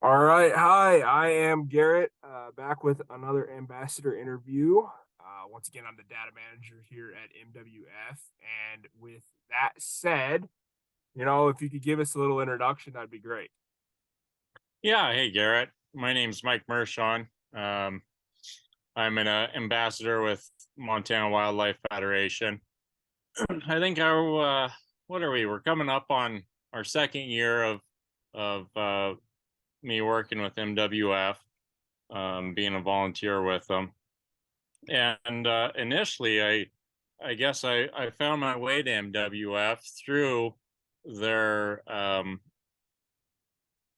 All right. Hi, I am Garrett, back with another ambassador interview. Once again, I'm the data manager here at MWF. And with that said, if you could give us a little introduction, that'd be great. Yeah, hey Garrett. My name's Mike Mershon. Um, I'm an ambassador with Montana Wildlife Federation. I think what are we? We're coming up on our second year of me working with MWF, being a volunteer with them. And initially, I guess I found my way to MWF their um,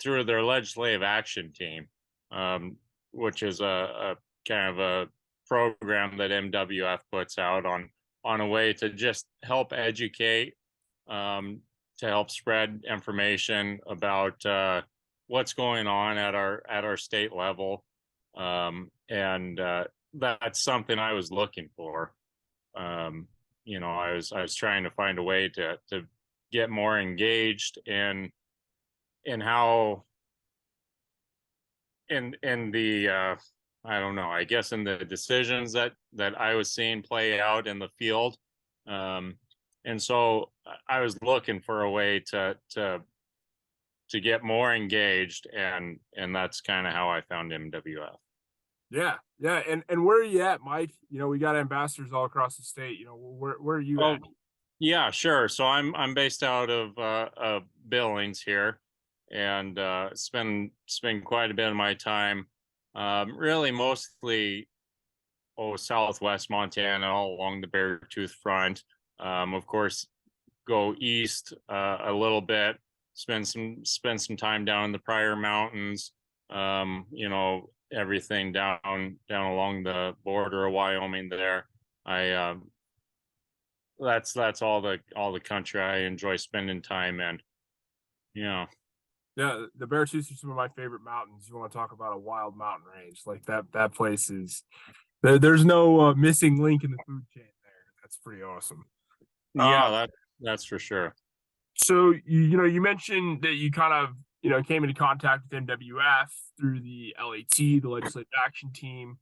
through their legislative action team, um, which is a kind of a program that MWF puts out on a way to just help educate, to help spread information about what's going on at our state level, and that's something I was looking for. Um, I was trying to find a way to get more engaged in how in the I don't know, I guess in the decisions that I was seeing play out in the field. Um, and so I was looking for a way to get more engaged, and that's kind of how I found MWF. Yeah, yeah. And where are you at, Mike? We got ambassadors all across the state. Where are you Oh, at? yeah, sure. So I'm based out of Billings here, and spend quite a bit of my time, really mostly southwest Montana along the Beartooth Front. Of course, go east a little bit, spend some time down in the Pryor Mountains. Everything down along the border of Wyoming there. I That's all the country I enjoy spending time in. Yeah. Yeah, the Beartooth are some of my favorite mountains. You want to talk about a wild mountain range like that? That place is there's no missing link in the food chain there. That's pretty awesome. Yeah, Um, that's for sure. so you mentioned that you kind of came into contact with MWF through the LAT, the Legislative Action Team.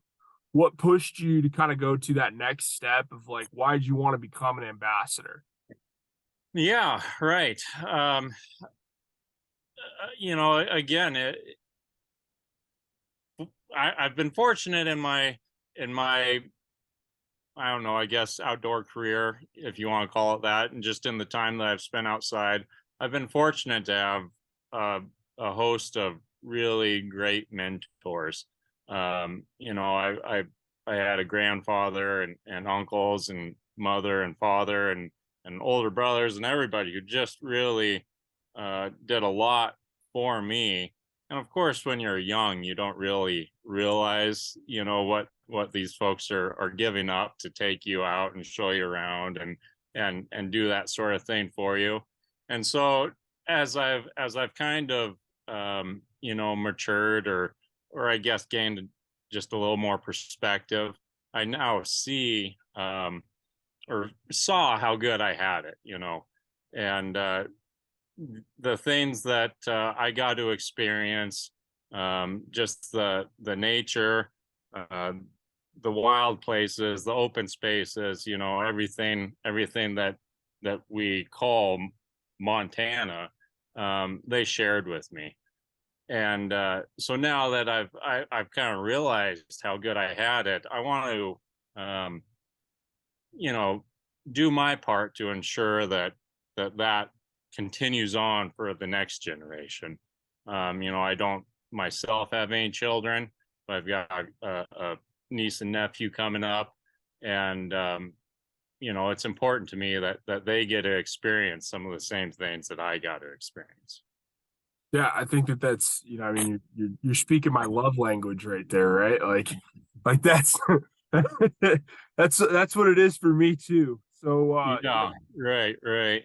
What pushed you to kind of go to that next step of like why did you want to become an ambassador? Yeah, right. Again, I've been fortunate in my I don't know, I guess outdoor career, if you want to call it that, and just in the time that I've spent outside, I've been fortunate to have uh, a host of really great mentors. I had a grandfather and uncles and mother and father and older brothers and everybody who just really did a lot for me. And of course, when you're young, you don't really realize, what these folks are giving up to take you out and show you around and do that sort of thing for you. And so as I've kind of matured or I guess gained just a little more perspective, I now see or saw how good I had it, and the things that I got to experience, just the nature, uh, the wild places, the open spaces, everything that we call Montana, they shared with me. And so now that I've kind of realized how good I had it, I want to you know do my part to ensure that continues on for the next generation. I don't myself have any children, but I've got a niece and nephew coming up, and it's important to me that they get to experience some of the same things that I got to experience. Yeah, I think that's I mean you're speaking my love language right there, right? Like that's that's what it is for me too. So Yeah, right, right.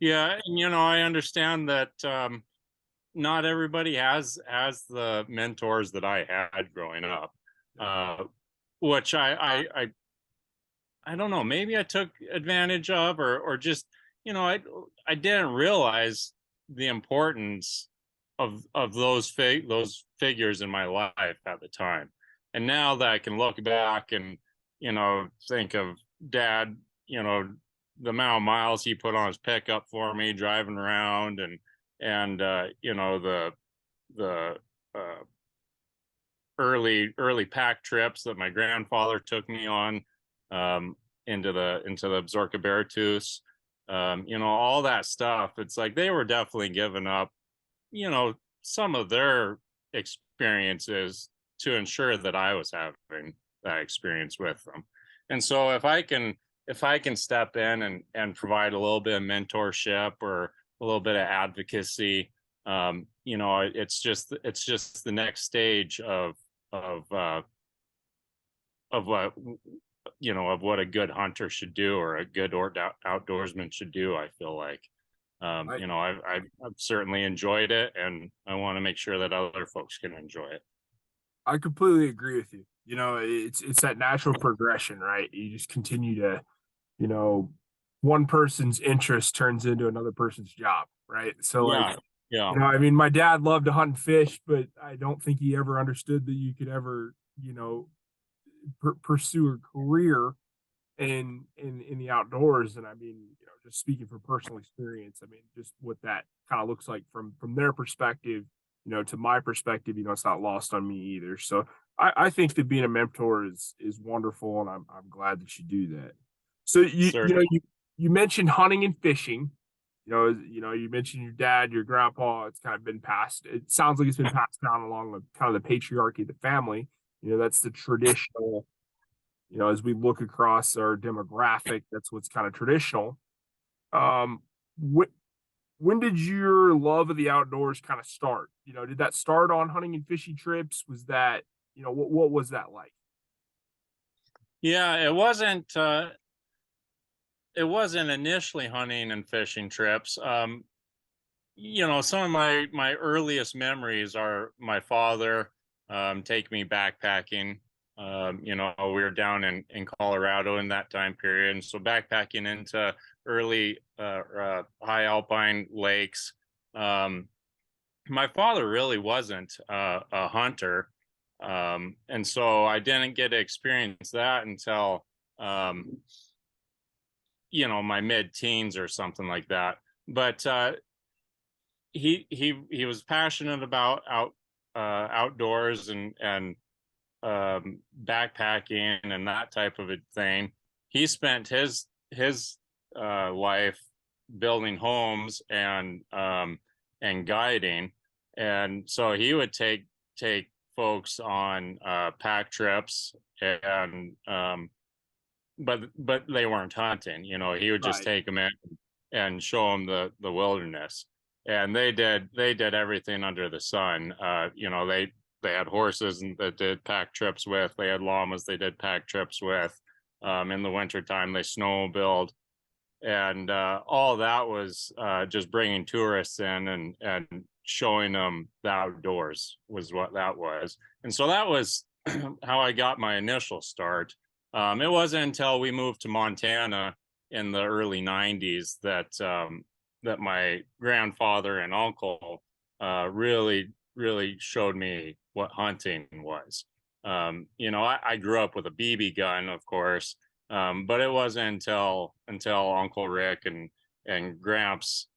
Yeah, and I understand that not everybody has the mentors that I had growing up, uh, which I don't know. Maybe I took advantage of, or just I didn't realize the importance of those figures in my life at the time. And now that I can look back and, think of dad, the amount of miles he put on his pickup for me driving around, and the uh, early pack trips that my grandfather took me on, into the Absaroka Beartooths, all that stuff. It's like they were definitely giving up, some of their experiences to ensure that I was having that experience with them. And so if I can step in and provide a little bit of mentorship or a little bit of advocacy, it's just the next stage of of what of what a good hunter should do, or a good outdoorsman should do. I feel like, I, I've certainly enjoyed it, and I want to make sure that other folks can enjoy it. I completely agree with you. It's that natural progression, right? You just continue to, you know, one person's interest turns into another person's job, right? So like, Yeah, yeah, I mean, my dad loved to hunt and fish, but I don't think he ever understood that you could ever, pursue a career in the outdoors. And I mean, just speaking from personal experience, I mean, just what that kind of looks like from their perspective, to my perspective, it's not lost on me either. So I think that being a mentor is wonderful, and I'm glad that you do that. So certainly. you mentioned hunting and fishing. You mentioned your dad, your grandpa. It's kind of been passed. It sounds like it's been passed down along the kind of the patriarchy of the family. That's the traditional. As we look across our demographic, that's what's kind of traditional. Um, wh- when did your love of the outdoors kind of start? Did that start on hunting and fishing trips? Was that, what was that like? Yeah, it wasn't initially hunting and fishing trips. Some of my earliest memories are my father taking me backpacking. We were down in Colorado in that time period, and so backpacking into early high alpine lakes. Um, my father really wasn't a hunter, and so I didn't get to experience that until my mid-teens or something like that. But he was passionate about outdoors and backpacking and that type of a thing. He spent his life building homes and guiding, and so he would take folks on pack trips, and but they weren't hunting. He would just Right. take them in and show them the wilderness, and they did everything under the sun. They had horses that did pack trips with. They had llamas they did pack trips with. In the wintertime, they snowmobiled, and all that was just bringing tourists in and showing them the outdoors was what that was. And so that was how I got my initial start. It wasn't until we moved to Montana in the early 90s that my grandfather and uncle really showed me what hunting was. I grew up with a BB gun, of course, but it wasn't until Uncle Rick and Gramps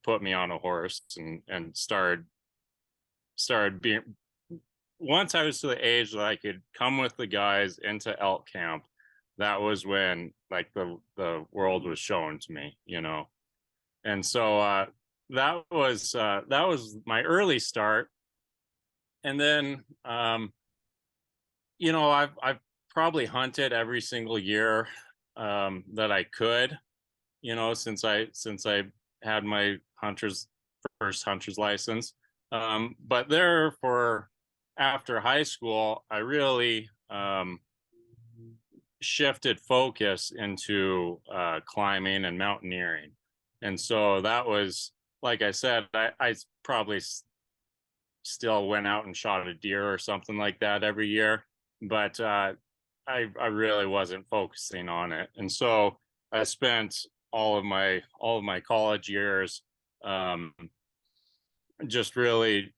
put me on a horse and started being. Once I was to the age that I could come with the guys into elk camp, that was when like the world was shown to me. And so that was my early start. And then I've probably hunted every single year that I could, since I had my first hunter's license. But there for after high school, I really shifted focus into climbing and mountaineering. And so that was, like I said, I probably still went out and shot a deer or something like that every year, but I really wasn't focusing on it. And so I spent all of my college years um, just really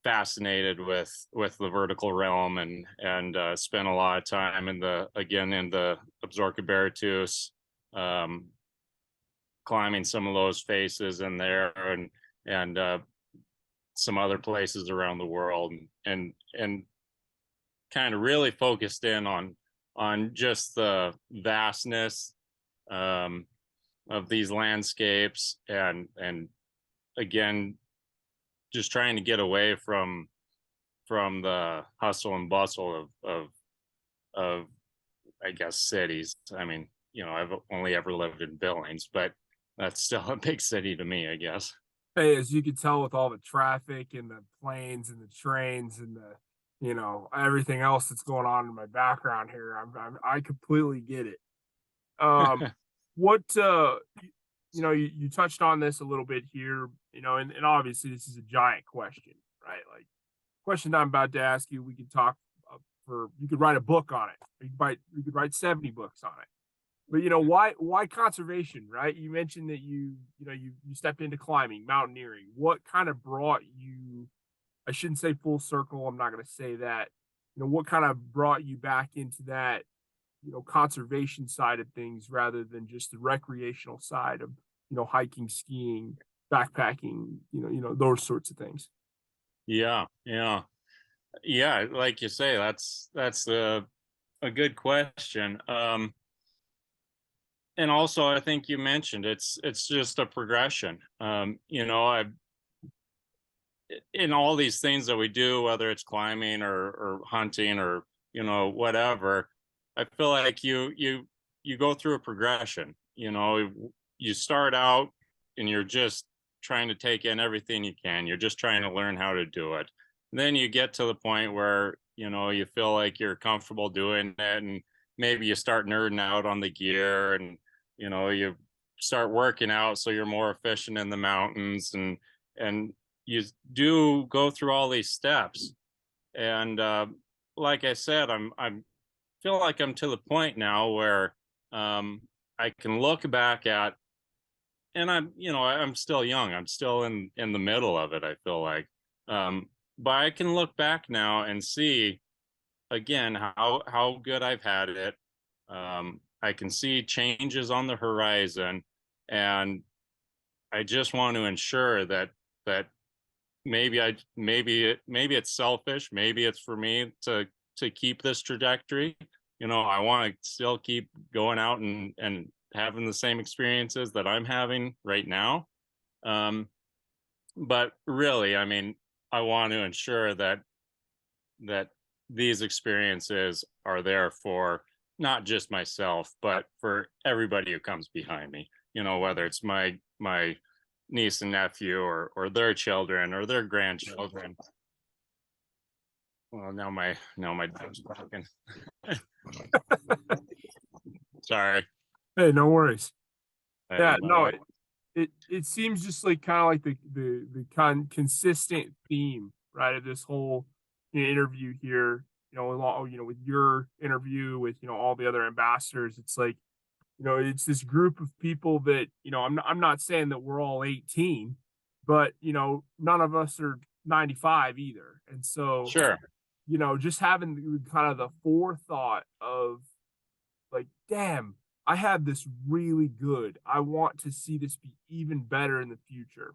fascinated with the vertical realm, and spent a lot of time in the Absaroka Beartooth, um, climbing some of those faces in there, and some other places around the world, and kind of really focused in on just the vastness, um, of these landscapes, and again, just trying to get away from the hustle and bustle of I guess cities. I mean, I've only ever lived in Billings, but that's still a big city to me, I guess. Hey, as you can tell with all the traffic and the planes and the trains and the, everything else that's going on in my background here, I completely get it. Um, what you touched on this a little bit here, and obviously this is a giant question, right? Like question I'm about to ask you, we could talk you could write a book on it. You could write 70 books on it. But why conservation, right? You mentioned that you stepped into climbing, mountaineering. What kind of brought you, I shouldn't say full circle, I'm not going to say that. What kind of brought you back into that, conservation side of things rather than just the recreational side of, hiking, skiing, backpacking, those sorts of things. Yeah, yeah, yeah. Like you say, that's a good question. And also, I think you mentioned it's just a progression. I in all these things that we do, whether it's climbing or hunting or whatever, I feel like you go through a progression. You start out and you're just trying to take in everything you can. You're just trying to learn how to do it. Then you get to the point where you feel like you're comfortable doing it, and maybe you start nerding out on the gear, and you start working out so you're more efficient in the mountains, and you do go through all these steps. And like I said, I'm feel like I'm to the point now where I can look back at, and I'm still young. I'm still in the middle of it, I feel like. But I can look back now and see again how good I've had it. I can see changes on the horizon, and I just want to ensure that maybe it's selfish, maybe it's for me to keep this trajectory. I want to still keep going out and having the same experiences that I'm having right now. But really, I mean, I want to ensure that these experiences are there for not just myself, but for everybody who comes behind me. Whether it's my niece and nephew, or their children or their grandchildren. Well, now my dog's barking. Sorry. Hey, no worries. I Yeah, don't know no, why. it seems just like kind of like the consistent theme, right, of this whole interview here. With your interview with all the other ambassadors, it's like it's this group of people that I'm not saying that we're all 18, but none of us are 95 either, and so Sure. just having kind of the forethought of like, damn, I have this really good. I want to see this be even better in the future.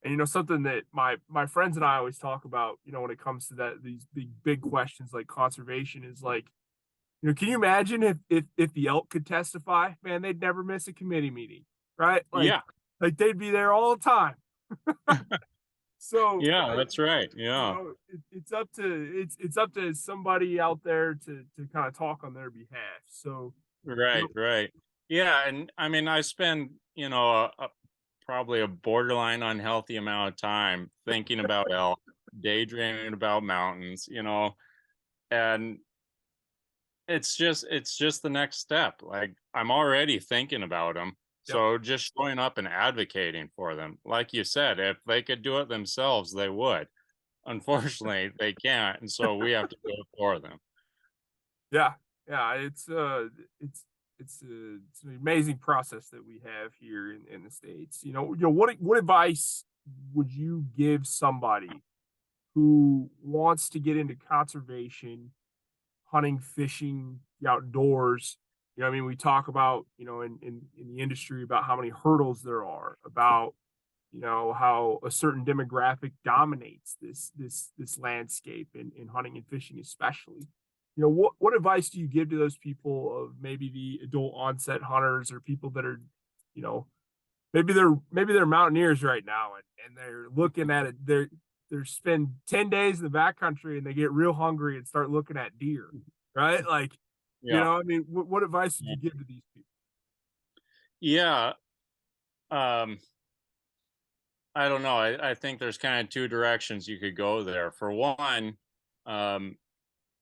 And something that my friends and I always talk about, when it comes to these big questions like conservation is like, can you imagine if the elk could testify? Man, they'd never miss a committee meeting, right? Yeah. Like they'd be there all the time. So Yeah, that's right. Yeah. it's up to somebody out there to kind of talk on their behalf. So Right, right. Yeah, and I mean, I spend, probably a borderline unhealthy amount of time thinking about elk, daydreaming about mountains, and it's just the next step. Like, I'm already thinking about them. yep. So just showing up and advocating for them. Like you said, if they could do it themselves, they would. Unfortunately, they can't, and so we have to do it for them. Yeah, yeah, it's an amazing process that we have here in the States. What advice would you give somebody who wants to get into conservation, hunting, fishing, the outdoors? You know, I mean, we talk about, you know, in the industry about how many hurdles there are, about, you know, how a certain demographic dominates this landscape in hunting and fishing, especially. You know, what advice do you give to those people of maybe the adult onset hunters or people that are, you know, maybe they're mountaineers right now and they're looking at it, they're spend 10 days in the backcountry and they get real hungry and start looking at deer, right? Like, you Yeah. know, I mean, what advice would you give to these people? Yeah. Um, I don't know. I think there's kind of two directions you could go there. For one, um,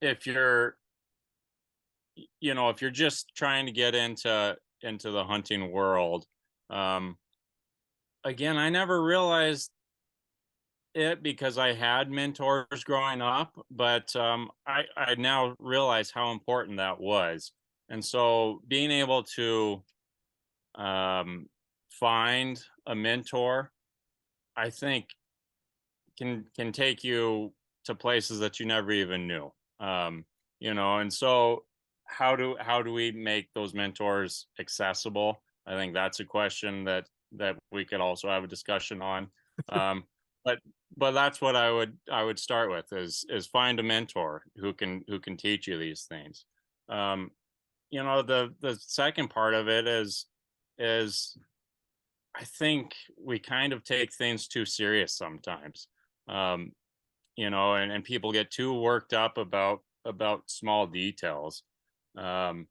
if you're, if you're just trying to get into the hunting world, um, again, I never realized it because I had mentors growing up, but I now realize how important that was. And so being able to find a mentor, I think can take you to places that you never even knew. Um, and so how do we make those mentors accessible? I think that's a question that we could also have a discussion on. Um, but but that's what I would start with is find a mentor who can teach you these things. Um, the second part of it is I think we kind of take things too serious sometimes. Um, and people get too worked up about small details. Um,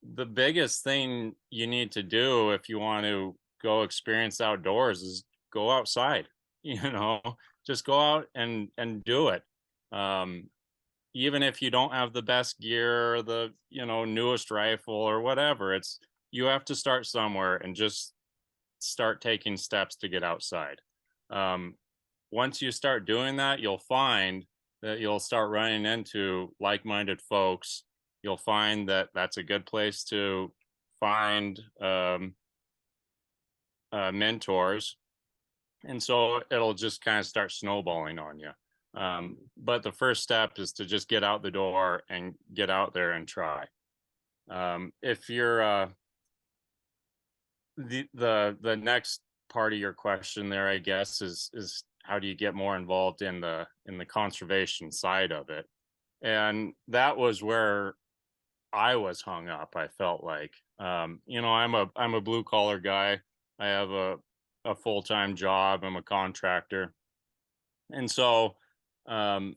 the biggest thing you need to do if you want to go experience outdoors is go outside. You know, just go out and do it. Um, Even if you don't have the best gear or the newest rifle or whatever, it's you have to start somewhere and just start taking steps to get outside. Um, Once you start doing that, you'll find that you'll start running into like-minded folks. You'll find that that's a good place to find mentors, and so it'll just kind of start snowballing on you. But the first step is to just get out the door and get out there and try. If you're the next part of your question there, I guess, is how do you get more involved in the conservation side of it? And that was where I was hung up. I felt like, I'm a blue collar guy. I have a full time job. I'm a contractor, and so, um,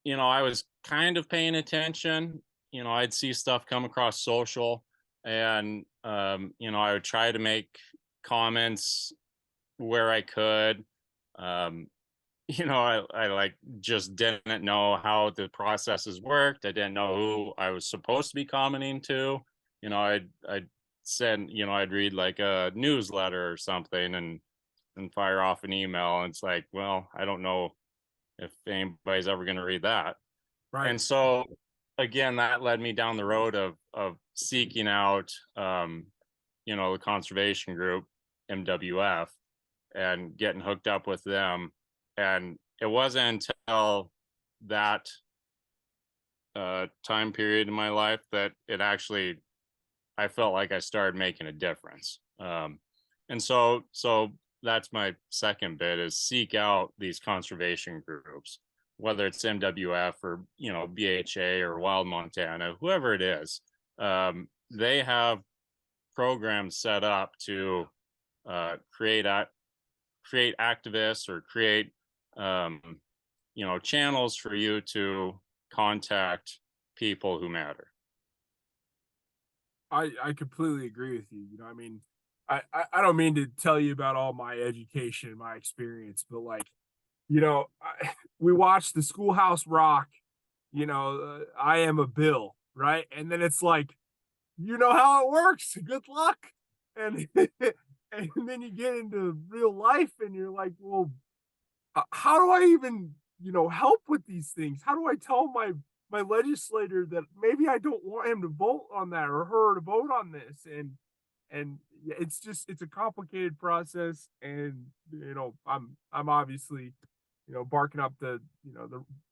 I was kind of paying attention. I'd see stuff come across social, and I would try to make comments where I could. Um, I like just didn't know how the processes worked. I didn't know who I was supposed to be commenting to. I'd send, I'd read like a newsletter or something and fire off an email. And it's like, well, I don't know if anybody's ever going to read that. Right. And so again, that led me down the road of seeking out, the conservation group, MWF, and getting hooked up with them. And it wasn't until that time period in my life that I felt like I started making a difference. And so that's my second bit is seek out these conservation groups, whether it's MWF or, BHA or Wild Montana, whoever it is. They have programs set up to create activists or create channels for you to contact people who matter. I completely agree with you. You know, I mean, I don't mean to tell you about all my education and my experience, but like, you know, we watched the Schoolhouse Rock, you know, I am a Bill, right? And then it's like, you know how it works. Good luck. And and then you get into real life and you're like, well, how do I even, you know, help with these things? How do I tell my legislator that maybe I don't want him to vote on that or her to vote on this? and it's a complicated process, and I'm obviously barking up the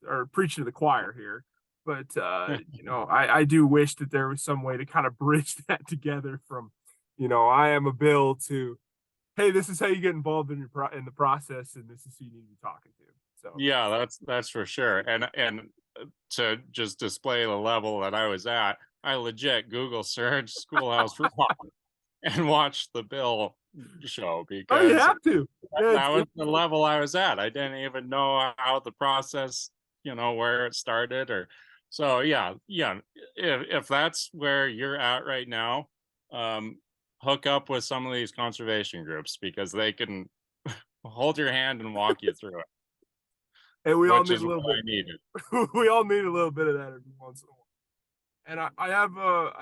or preaching to the choir here, but I do wish that there was some way to kind of bridge that together from I am a bill to hey, this is how you get involved in in the process, and this is who you need to be talking to. So Yeah, that's for sure. And to just display the level that I was at, I legit Google search Schoolhouse Rock and watch the Bill show oh, you because have to. Yeah, that was the level I was at. I didn't even know how the process, where it started or so yeah. If that's where you're at right now, um, hook up with some of these conservation groups because they can hold your hand and walk you through it, and we all which need is a what little bit. I needed. We all need a little bit of that every once in a while. And I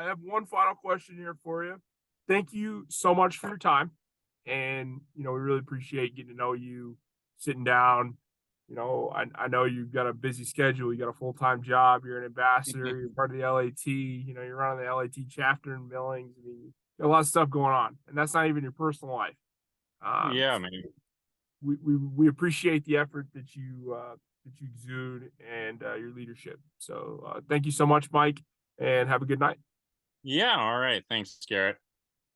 have one final question here for you. Thank you so much for your time, and we really appreciate getting to know you, sitting down. I know you've got a busy schedule. You got a full-time job. You're an ambassador. You're part of the LAT. You're running the LAT chapter in Billings. I mean, you got a lot of stuff going on, and that's not even your personal life. Yeah, So man. we appreciate the effort that you exude and your leadership. So thank you so much, Mike, and have a good night. Yeah, all right. Thanks, Garrett.